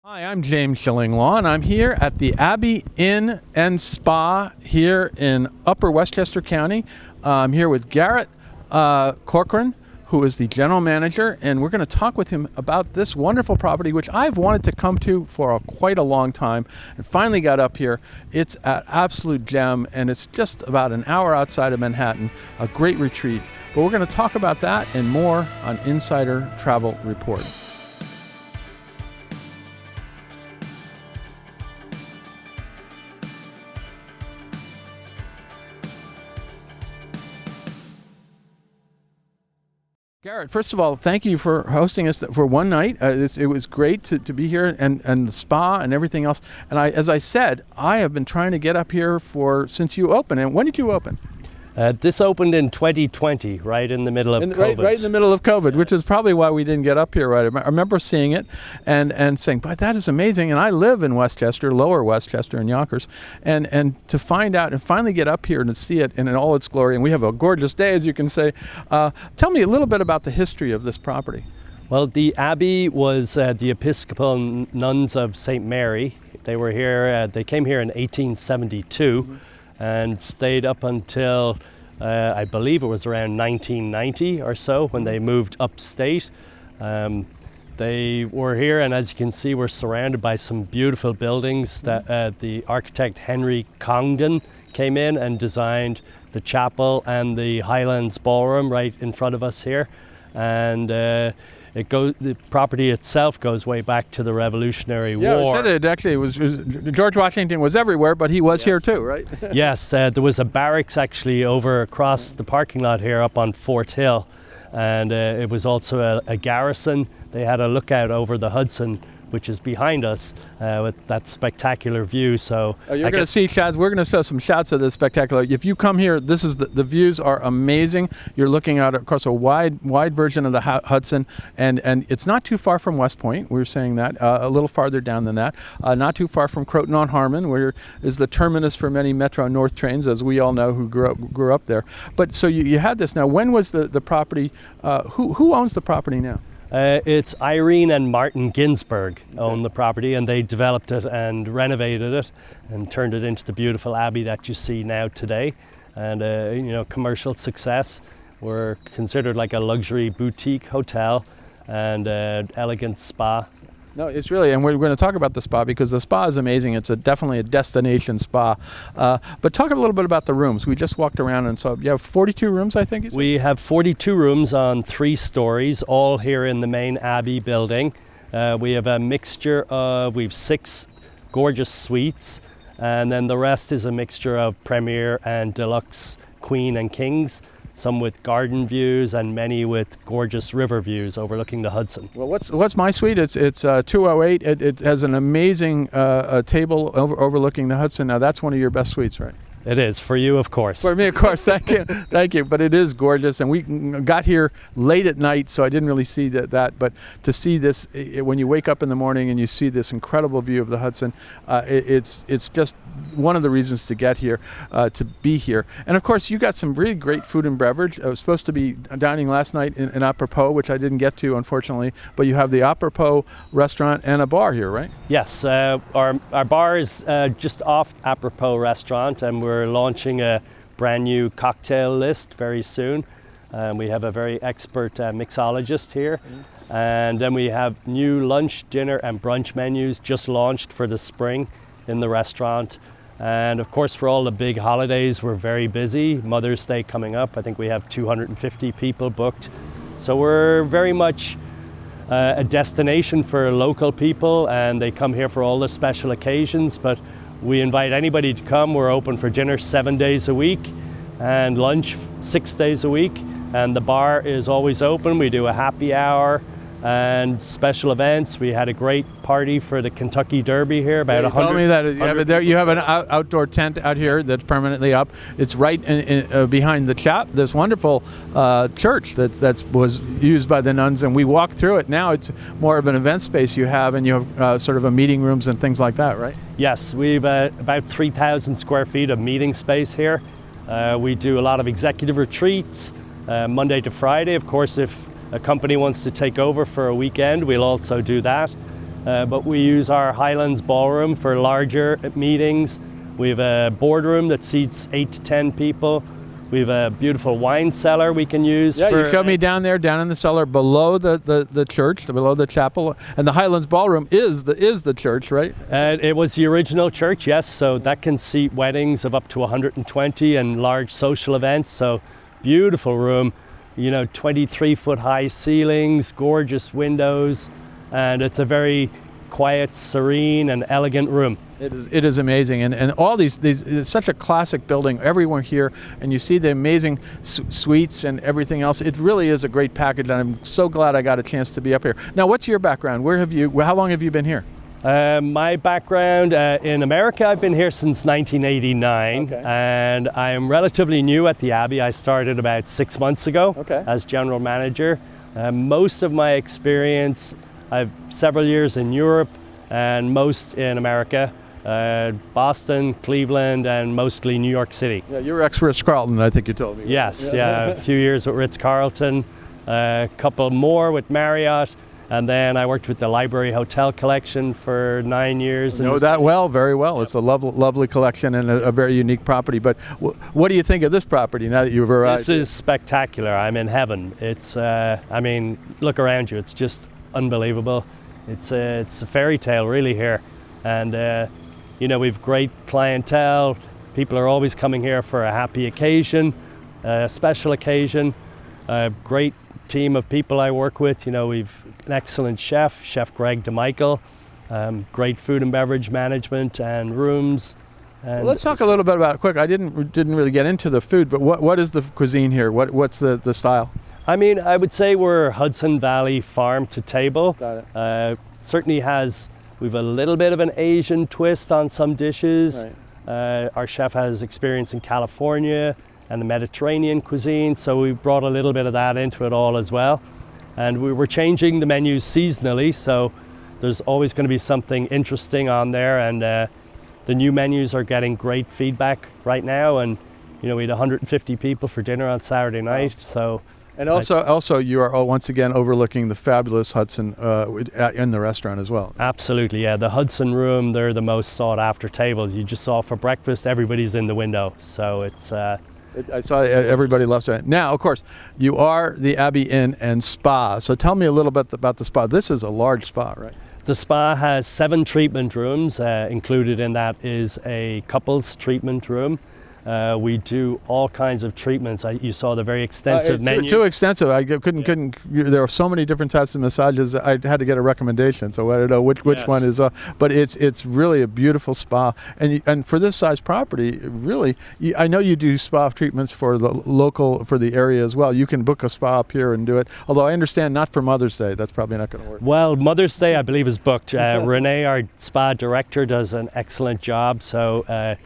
Hi, I'm James Shillinglaw, and I'm here at the Abbey Inn and Spa here in Upper Westchester County. I'm here with Garrett Corcoran, who is the general manager, and we're going to talk with him about this wonderful property, which I've wanted to come to for quite a long time, and finally got up here. It's an absolute gem, and it's just about an hour outside of Manhattan, a great retreat. But we're going to talk about that and more on Insider Travel Report. Garrett, first of all, thank you for hosting us for one night. It was great to be here and the spa and everything else. And as I said, I have been trying to get up here since you opened. And when did you open? This opened in 2020, right in the middle of COVID. Right in the middle of COVID, which is probably why we didn't get up here. Right, I remember seeing it and saying, "But that is amazing." And I live in Westchester, Lower Westchester, in Yonkers, and to find out and finally get up here and to see it in all its glory. And we have a gorgeous day, as you can say. Tell me a little bit about the history of this property. Well, the Abbey was the Episcopal nuns of St. Mary. They were here. They came here in 1872. Mm-hmm. And stayed up until, I believe it was around 1990 or so, when they moved upstate. They were here, and as you can see, we're surrounded by some beautiful buildings that the architect Henry Congdon came in and designed the chapel and the Highlands Ballroom right in front of us here. And the property itself goes way back to the Revolutionary War. Yeah, I said it actually. It was George Washington was everywhere, but he was here too, right? Yes, there was a barracks actually over across the parking lot here up on Fort Hill, and it was also a garrison. They had a lookout over the Hudson, which is behind us, with that spectacular view. So you're going to see shots. We're going to show some shots of this spectacular. If you come here, this is the views are amazing. You're looking out across a wide version of the Hudson, and it's not too far from West Point. We were saying that a little farther down than that. Not too far from Croton-on-Harmon, where is the terminus for many Metro North trains, as we all know who grew up there. But so you had this. Now, when was the property? Who owns the property now? It's Irene and Martin Ginsberg own the property, and they developed it and renovated it and turned it into the beautiful Abbey that you see now today. And commercial success. We're considered like a luxury boutique hotel and elegant spa. No, it's really, and we're going to talk about the spa because the spa is amazing. It's definitely a destination spa. But talk a little bit about the rooms. We just walked around and saw you have 42 rooms, I think you said? We have 42 rooms on 3 stories, all here in the main Abbey building. We have a mixture of, we have 6 gorgeous suites, and then the rest is a mixture of Premier and Deluxe Queen and Kings. Some with garden views and many with gorgeous river views overlooking the Hudson. Well, what's my suite? It's 208. It has an amazing table overlooking the Hudson. Now that's one of your best suites, right? It is, for you, of course. For me, of course. Thank you. Thank you. But it is gorgeous. And we got here late at night, so I didn't really see that. But to see this, when you wake up in the morning and you see this incredible view of the Hudson, it's just one of the reasons to get here, to be here. And, of course, you got some really great food and beverage. I was supposed to be dining last night in Apropos, which I didn't get to, unfortunately. But you have the Apropos restaurant and a bar here, right? Yes. Our bar is just off Apropos restaurant, and we're launching a brand new cocktail list very soon. We have a very expert mixologist here. And then we have new lunch, dinner and brunch menus just launched for the spring in the restaurant. And of course, for all the big holidays, we're very busy. Mother's Day coming up. I think we have 250 people booked. So we're very much a destination for local people, and they come here for all the special occasions. But we invite anybody to come. We're open for dinner 7 days a week and lunch 6 days a week. And the bar is always open. We do a happy hour and special events. We had a great party for the Kentucky Derby here. About 100. Told me that you have an outdoor tent out here that's permanently up. It's right behind the chap. This wonderful church that was used by the nuns, and we walked through it. Now it's more of an event space you have, and you have sort of a meeting rooms and things like that, right? Yes, we've about 3,000 square feet of meeting space here. We do a lot of executive retreats, Monday to Friday. Of course, if a company wants to take over for a weekend, we'll also do that. but we use our Highlands ballroom for larger meetings. We have a boardroom that seats 8 to 10 people. We have a beautiful wine cellar we can use. Yeah, you showed me down there, down in the cellar below the church, below the chapel, and the Highlands Ballroom is the church, right? It was the original church, yes. So that can seat weddings of up to 120 and large social events. So beautiful room, 23-foot high ceilings, gorgeous windows, and it's a very quiet, serene, and elegant room. It is amazing, and all these it's such a classic building. Everyone here, and you see the amazing suites and everything else. It really is a great package, and I'm so glad I got a chance to be up here. Now, what's your background? How long have you been here? My background in America, I've been here since 1989, okay. And I am relatively new at the Abbey. I started about 6 months ago okay. as general manager. Most of my experience, I've several years in Europe and most in America. Boston, Cleveland, and mostly New York City. Yeah, you were ex-Ritz-Carlton, I think you told me. Yes, yeah, a few years at Ritz-Carlton, a couple more with Marriott, and then I worked with the Library Hotel Collection for 9 years. I know that well, very well. It's a lovely collection and a very unique property. But what do you think of this property now that you've arrived? This is spectacular. I'm in heaven. It's, look around you. It's just unbelievable. It's a fairy tale, really, here. And we've great clientele. People are always coming here for a happy occasion, a special occasion. A great team of people I work with. We've an excellent Chef Greg DeMichael, great food and beverage management and rooms. And let's talk a little bit about quick. I didn't really get into the food, but what is the cuisine here? What's the style? I would say we're Hudson Valley farm to table. Got it. Certainly we've a little bit of an Asian twist on some dishes. Right. Our chef has experience in California and the Mediterranean cuisine, so we brought a little bit of that into it all as well. And we were changing the menus seasonally, so there's always going to be something interesting on there. And the new menus are getting great feedback right now. And we had 150 people for dinner on Saturday night. Wow. And also, you are once again overlooking the fabulous Hudson in the restaurant as well. Absolutely, yeah. The Hudson Room, they're the most sought after tables. You just saw for breakfast, everybody's in the window. So it's... I saw everybody loves it. Now, of course, you are the Abbey Inn and Spa. So tell me a little bit about the spa. This is a large spa, right? The spa has 7 treatment rooms. Included in that is a couples treatment room. We do all kinds of treatments. You saw the very extensive menu. Too extensive. I couldn't. There are so many different types of massages. I had to get a recommendation, so I don't know which Yes. one is. But it's really a beautiful spa, and for this size property, really, I know you do spa treatments for the area as well. You can book a spa up here and do it. Although I understand not for Mother's Day. That's probably not going to work. Well, Mother's Day, I believe, is booked. Renee, our spa director, does an excellent job. So.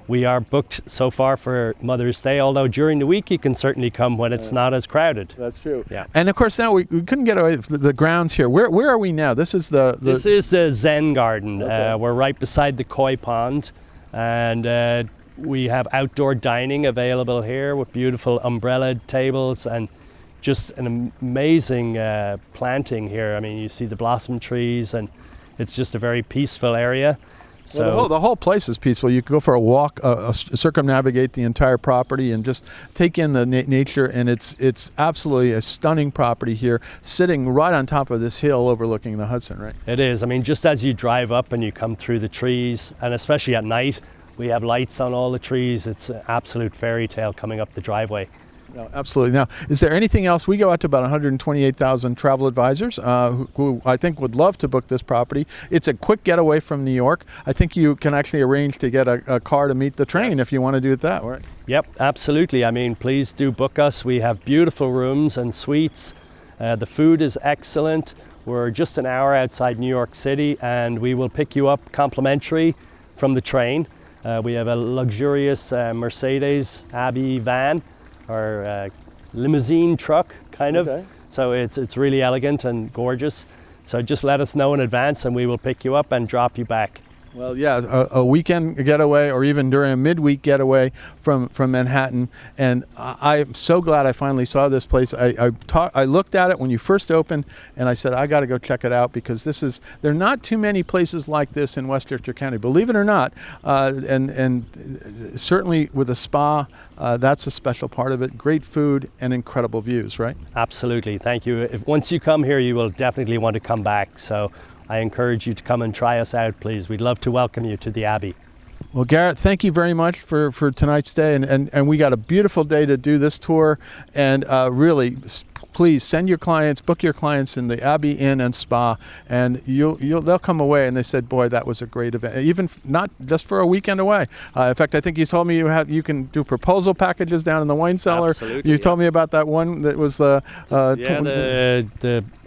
We are booked so far for Mother's Day, although during the week you can certainly come when it's not as crowded. That's true. Yeah. And of course now we couldn't get away from the grounds here. Where are we now? This is This is the Zen Garden. Okay. We're right beside the koi pond, and we have outdoor dining available here with beautiful umbrella tables and just an amazing planting here. You see the blossom trees, and it's just a very peaceful area. So well, the whole place is peaceful. You can go for a walk, circumnavigate the entire property, and just take in the nature. And it's absolutely a stunning property here, sitting right on top of this hill overlooking the Hudson. Right? It is. Just as you drive up and you come through the trees, and especially at night, we have lights on all the trees. It's an absolute fairy tale coming up the driveway. No, absolutely. Now, is there anything else? We go out to about 128,000 travel advisors who I think would love to book this property. It's a quick getaway from New York. I think you can actually arrange to get a car to meet the train if you want to do it that way. Yep, absolutely. Please do book us. We have beautiful rooms and suites. The food is excellent. We're just an hour outside New York City, and we will pick you up complimentary from the train. We have a luxurious Mercedes Abbey van, or limousine truck, kind of. Okay. So it's really elegant and gorgeous. So just let us know in advance, and we will pick you up and drop you back. Well, yeah, a weekend getaway or even during a midweek getaway from Manhattan. And I'm so glad I finally saw this place. I looked at it when you first opened, and I said, I got to go check it out, because there are not too many places like this in Westchester County, believe it or not. And certainly with a spa, that's a special part of it. Great food and incredible views, right? Absolutely. Thank you. Once you come here, you will definitely want to come back. So I encourage you to come and try us out, please. We'd love to welcome you to the Abbey. Well, Garrett, thank you very much for tonight's day. And we got a beautiful day to do this tour. And really, please send your clients, book your clients in the Abbey Inn and Spa, and they'll come away and they said, boy, that was a great event, even not just for a weekend away. In fact, I think you told me you can do proposal packages down in the wine cellar. Absolutely, you told me about that one that was the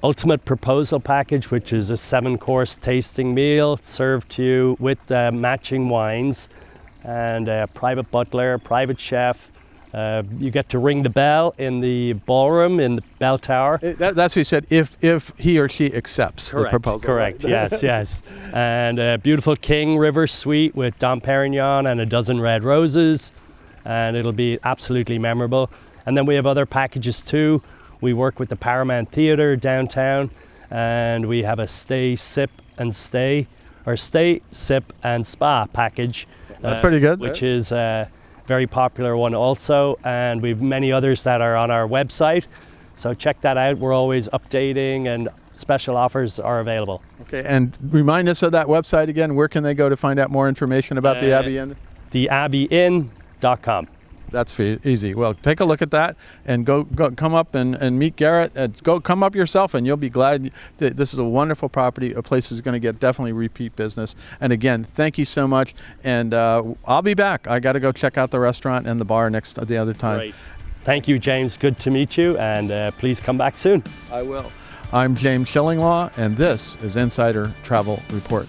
ultimate proposal package, which is a 7-course tasting meal served to you with matching wines and a private butler, private chef. You get to ring the bell in the ballroom in the bell tower. That's what he said, if he or she accepts the proposal. Correct, yes. And a beautiful King River suite with Dom Perignon and a dozen red roses. And it'll be absolutely memorable. And then we have other packages too. We work with the Paramount Theatre downtown, and we have a stay, sip, and spa package. That's pretty good. Which is a very popular one also, and we've many others that are on our website. So check that out. We're always updating, and special offers are available. Okay, and remind us of that website again. Where can they go to find out more information about the Abbey Inn? theabbeyinn.com. That's easy. Well, take a look at that and go come up and meet Garrett. Come up yourself, and you'll be glad. This is a wonderful property. A place is going to get definitely repeat business. And again, thank you so much. And I'll be back. I got to go check out the restaurant and the bar the other time. Great. Thank you, James. Good to meet you, and please come back soon. I will. I'm James Shillinglaw, and this is Insider Travel Report.